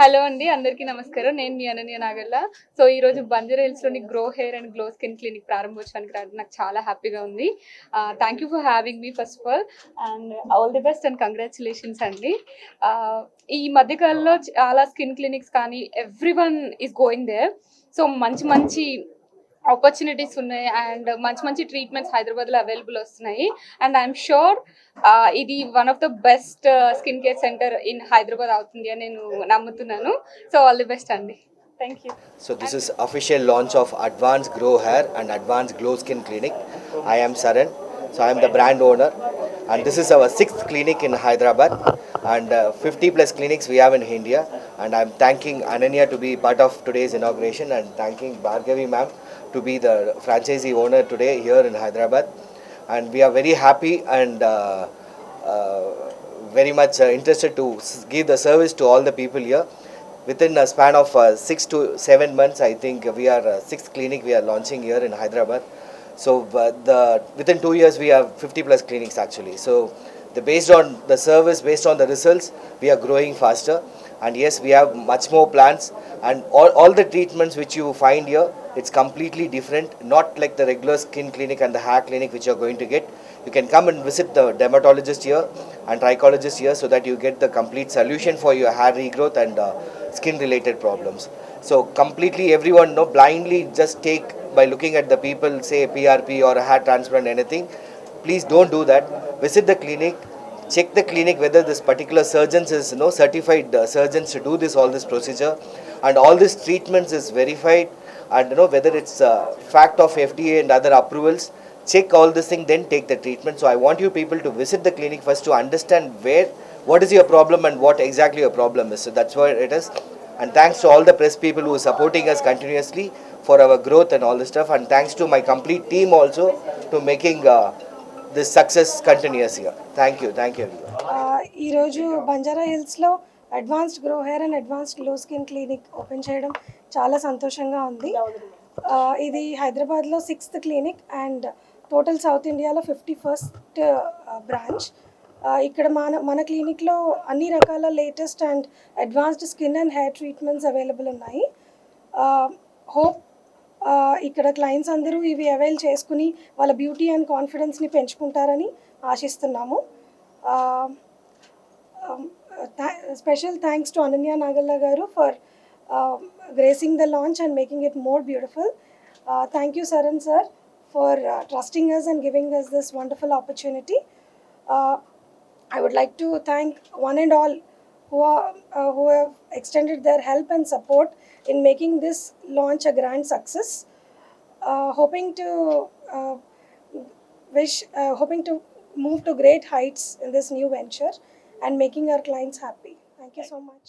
Hello అండి, అందరికీ నమస్కారం. నేను మీ అనన్య నాగల్ల. సో ఈరోజు బంజారా హిల్స్లోని grow hair and glow skin clinic ప్రారంభోత్సవానికి రావడం నాకు చాలా హ్యాపీగా ఉంది. Thank you for having me first of all, and all the best and congratulations అండి. ఈ మధ్యకాలంలో చాలా స్కిన్ క్లినిక్స్ కానీ everyone is going there. So మంచి మంచి ఆపర్చునిటీస్ ఉన్నాయి అండ్ మంచి మంచి ట్రీట్మెంట్స్ హైదరాబాద్లో అవైలబుల్ వస్తున్నాయి. అండ్ ఐఎమ్ షూర్ ఇది one of the best skin care centre in Hyderabad అవుతుంది అని నేను నమ్ముతున్నాను. సో ఆల్ ది బెస్ట్ అండి. Thank you. So this is official launch of Advanced Grow Hair and Advanced Glow Skin Clinic. I am Saran. So I am the brand owner, and this is our 6th clinic in Hyderabad, and 50 plus clinics we have in India. And I am thanking Ananya to be part of today's inauguration, and thanking Bhargavi ma'am to be the franchisee owner today here in Hyderabad. And we are very happy and very much interested to give the service to all the people here. Within a span of 6 to 7 months, I think we are 6th clinic we are launching here in Hyderabad. So within 2 years we have 50 plus clinics actually. So based on the service, based on the results, we are growing faster. And yes, we have much more plans, and all the treatments which you find here, it's completely different, not like the regular skin clinic and the hair clinic which you are going to get. You can come and visit the dermatologist here and trichologist here, so that you get the complete solution for your hair regrowth and skin related problems. So completely everyone blindly just take by looking at the people, say PRP or hair transplant anything. Please don't do that. Visit the clinic, check the clinic whether this particular surgeons is certified surgeons to do all this procedure, and all these treatments is verified, and whether it's fact of FDA and other approvals. Check all this thing, then take the treatment. So I want you people to visit the clinic first to understand what is your problem and what exactly your problem is. So that's what it is. And thanks to all the press people who are supporting us continuously for our growth and all this stuff. And thanks to my complete team also to making this success continuous here. Thank you everyone. ఈరోజు బంజారా హిల్స్లో advanced grow hair and advanced glow skin clinic open చేయడం చాలా సంతోషంగా ఉంది. ఇది హైదరాబాద్లో 6th clinic and total south ఇండియాలో 51st branch. ఇక్కడ మన క్లినిక్లో అన్ని రకాల latest and advanced skin and hair treatments available ఉన్నాయి. హోప్ ఇక్కడ క్లయింట్స్ అందరూ ఇవి అవైల్ చేసుకుని వాళ్ళ బ్యూటీ అండ్ కాన్ఫిడెన్స్ని పెంచుకుంటారని ఆశిస్తున్నాము. Special thanks to Ananya Nagalla garu for gracing the launch and making it more beautiful. Thank you Saran sir for trusting us and giving us this wonderful opportunity. I would like to thank one and all who have extended their help and support in making this launch a grand success. Hoping to move to great heights in this new venture and making our clients happy. Thank you so much.